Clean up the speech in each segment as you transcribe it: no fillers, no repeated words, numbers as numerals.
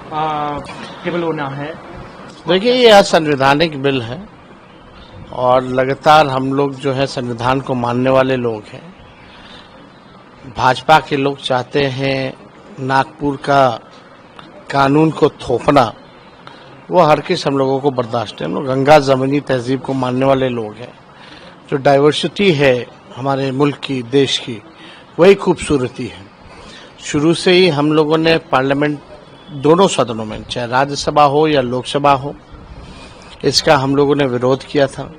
Table होना है। देखिए, यह संवैधानिक बिल है और लगातार हम लोग जो है संविधान को मानने वाले लोग हैं। भाजपा के लोग चाहते हैं नागपुर का कानून को थोपना, वो हर किस हम लोगों को बर्दाश्त है। हम लोग गंगा जमीनी तहजीब को मानने वाले लोग हैं। जो डाइवर्सिटी है हमारे मुल्क की, देश की, वही खूबसूरती है। शुरू से ही हम लोगों ने पार्लियामेंट दोनों सदनों में, चाहे राज्यसभा हो या लोकसभा हो, इसका हम लोगों ने विरोध किया था।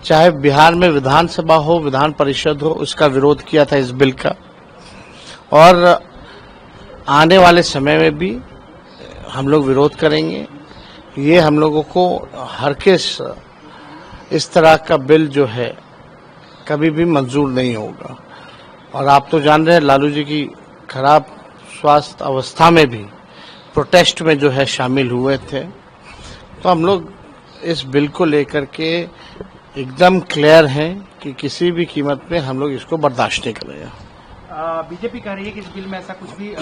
चाहे बिहार में विधानसभा हो, विधान परिषद हो, उसका विरोध किया था इस बिल का। और आने वाले समय में भी हम लोग विरोध करेंगे। ये हम लोगों को हर किस इस तरह का बिल जो है कभी भी मंजूर नहीं होगा। और आप तो जान रहे हैं लालू जी की खराब स्वास्थ्य अवस्था में भी प्रोटेस्ट में जो है शामिल हुए थे। तो हम लोग इस बिल को लेकर के एकदम क्लियर हैं कि किसी भी कीमत पे हम लोग इसको बर्दाश्त नहीं करेंगे। बीजेपी कह रही है कि इस बिल में ऐसा कुछ भी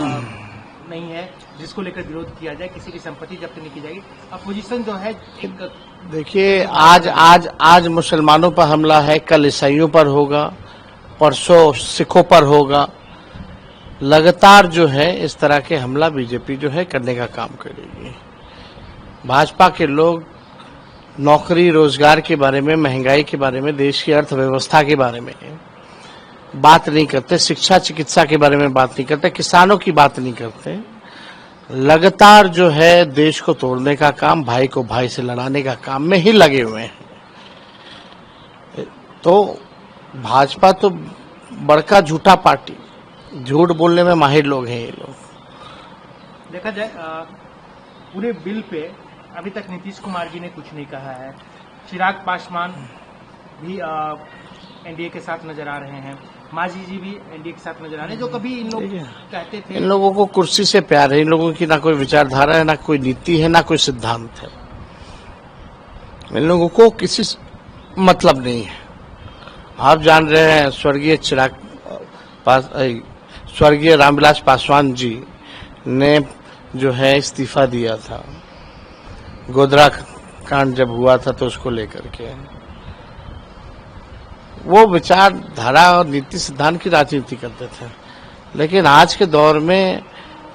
नहीं है जिसको लेकर विरोध किया जाए, किसी की संपत्ति जब्त नहीं की जाएगी। अपोजिशन जो है देखिए, आज मुसलमानों पर हमला है, कल ईसाइयों पर होगा, परसों सिखों पर होगा। लगातार जो है इस तरह के हमला बीजेपी जो है करने का काम करेगी। भाजपा के लोग नौकरी रोजगार के बारे में, महंगाई के बारे में, देश की अर्थव्यवस्था के बारे में बात नहीं करते, शिक्षा चिकित्सा के बारे में बात नहीं करते, किसानों की बात नहीं करते। लगातार जो है देश को तोड़ने का काम, भाई को भाई से लड़ाने का काम में ही लगे हुए हैं। तो भाजपा तो बड़का झूठा पार्टी, झूठ बोलने में माहिर लोग हैं ये लोग। देखा जाए पूरे बिल पे अभी तक नीतीश कुमार जी ने कुछ नहीं कहा है। चिराग पासवान भी एनडीए के साथ नजर आ रहे हैं, मांझी जी भी एनडीए के साथ नजर आ रहे हैं। जो कभी इन लोग कहते थे, इन लोगों को कुर्सी से प्यार है। इन लोगों की ना कोई विचारधारा है, ना कोई नीति है, ना कोई सिद्धांत है। इन लोगों को किसी मतलब नहीं है। आप जान रहे हैं स्वर्गीय रामविलास पासवान जी ने जो है इस्तीफा दिया था, गोधरा कांड जब हुआ था तो उसको लेकर के। वो विचारधारा और नीति सिद्धांत की राजनीति करते थे। लेकिन आज के दौर में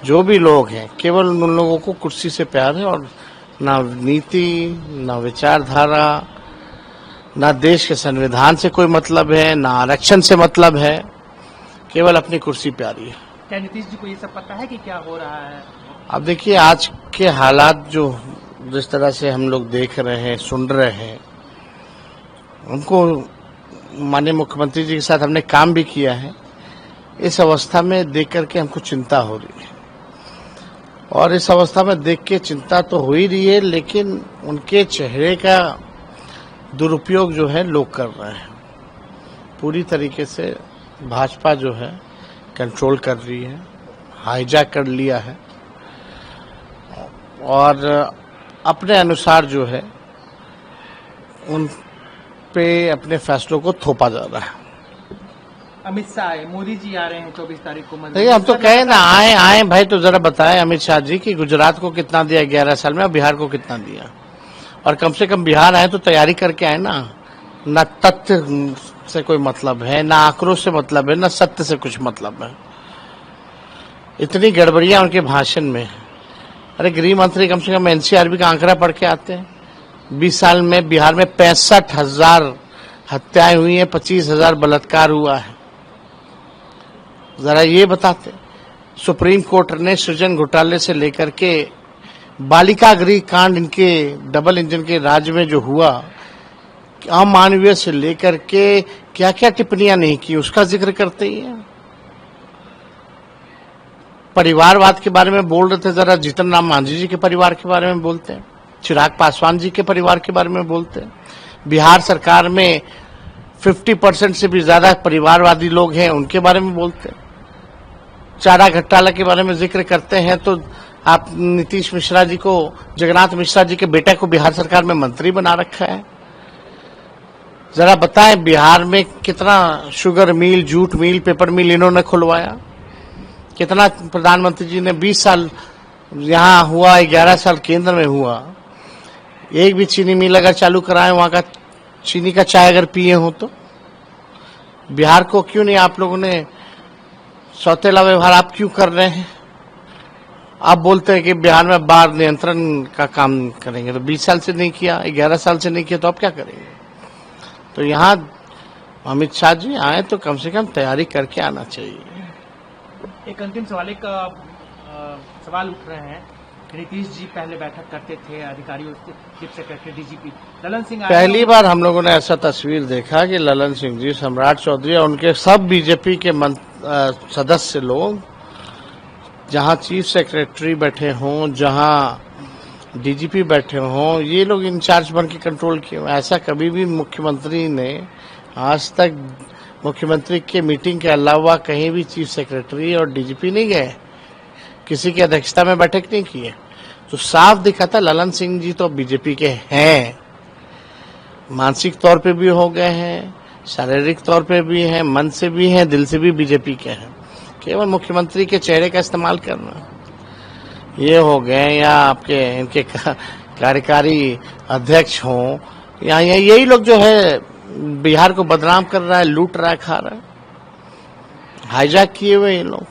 जो भी लोग हैं, केवल उन लोगों को कुर्सी से प्यार है और ना नीति, ना विचारधारा, ना देश के संविधान से कोई मतलब है, ना आरक्षण से मतलब है, केवल अपनी कुर्सी प्यारी है। क्या नीतीश जी को ये सब पता है कि क्या हो रहा है? अब देखिए, आज के हालात जो जिस तरह से हम लोग देख रहे हैं, सुन रहे हैं, उनको माननीय मुख्यमंत्री जी के साथ हमने काम भी किया है। इस अवस्था में देख करके हमको चिंता हो रही है। और इस अवस्था में देख के चिंता तो हो ही रही है, लेकिन उनके चेहरे का दुरुपयोग जो है लोग कर रहे हैं। पूरी तरीके से भाजपा जो है कंट्रोल कर रही है, हाईजैक कर लिया है और अपने अनुसार जो है उन पे अपने फैसलों को थोपा जा रहा है। अमित शाह आए, मोदी जी आ रहे हैं 24 तारीख को। देखिए, हम तो कहे ना आए भाई, तो जरा बताएं अमित शाह जी कि गुजरात को कितना दिया 11 साल में और बिहार को कितना दिया। और कम से कम बिहार आए तो तैयारी करके आए ना तथ्य से कोई मतलब है, ना आंकड़ों से मतलब है, ना सत्य से कुछ मतलब है। इतनी गड़बड़ियां उनके भाषण में। अरे गृह मंत्री कम से कम एनसीआरबी का आंकड़ा पढ़ के आते हैं। 20 साल में बिहार में 65,000 हत्याएं हुई हैं, 25,000 बलात्कार हुआ है। जरा ये बताते। सुप्रीम कोर्ट ने सृजन घोटाले से लेकर के बालिका गृह कांड, इनके डबल इंजन के राज्य में जो हुआ, अमानवीय से लेकर के क्या क्या टिप्पणियां नहीं की, उसका जिक्र करते ही है। परिवारवाद के बारे में बोल रहे थे, जरा जीतन राम मांझी जी के परिवार के बारे में बोलते हैं, चिराग पासवान जी के परिवार के बारे में बोलते हैं। बिहार सरकार में 50% से भी ज्यादा परिवारवादी लोग हैं, उनके बारे में बोलते हैं। चारा घोटाला के बारे में जिक्र करते हैं तो आप नीतीश मिश्रा जी को, जगन्नाथ मिश्रा जी के बेटे को बिहार सरकार में मंत्री बना रखा है। जरा बताएं बिहार में कितना sugar mill, jute mill, paper mill इन्होंने खुलवाया। कितना प्रधानमंत्री जी ने 20 साल यहाँ हुआ 11 साल केंद्र में हुआ, एक भी चीनी मिल अगर चालू कराए वहां का चीनी का चाय अगर पिए हो तो बिहार को क्यों नहीं आप लोगों ने सौतेला व्यवहार आप क्यों कर रहे हैं? आप बोलते हैं कि बिहार में बाढ़ नियंत्रण का काम करेंगे, तो 20 साल से नहीं किया, 11 साल से नहीं किया, तो आप क्या करेंगे? तो यहाँ अमित शाह जी आए तो कम से कम तैयारी करके आना चाहिए। एक अंतिम सवाल, एक सवाल उठ रहे हैं, नीतीश जी पहले बैठक करते थे अधिकारियों से, chief secretary DGP Lalan Singh पहली बार हम लोगों ने ऐसा तस्वीर देखा कि ललन सिंह जी, सम्राट चौधरी और उनके सब बीजेपी के सदस्य लोग जहां चीफ सेक्रेटरी बैठे हों, जहां डीजीपी बैठे हों, ये लोग इंचार्ज बन के कंट्रोल किए। ऐसा कभी भी मुख्यमंत्री ने आज तक मुख्यमंत्री के मीटिंग के अलावा कहीं भी चीफ सेक्रेटरी और डीजीपी नहीं गए, किसी की अध्यक्षता में बैठक नहीं की है। तो साफ दिखा था ललन सिंह जी तो बीजेपी के हैं, मानसिक तौर पे भी हो गए हैं, शारीरिक तौर पे भी हैं, मन से भी हैं, दिल से भी बीजेपी के हैं। केवल मुख्यमंत्री के चेहरे का इस्तेमाल करना ये हो गए, या आपके इनके कार्यकारी अध्यक्ष हों, या यही लोग जो है बिहार को बदनाम कर रहा है, लूट रहा है, खा रहा है, हाईजैक किए हुए ये लोग।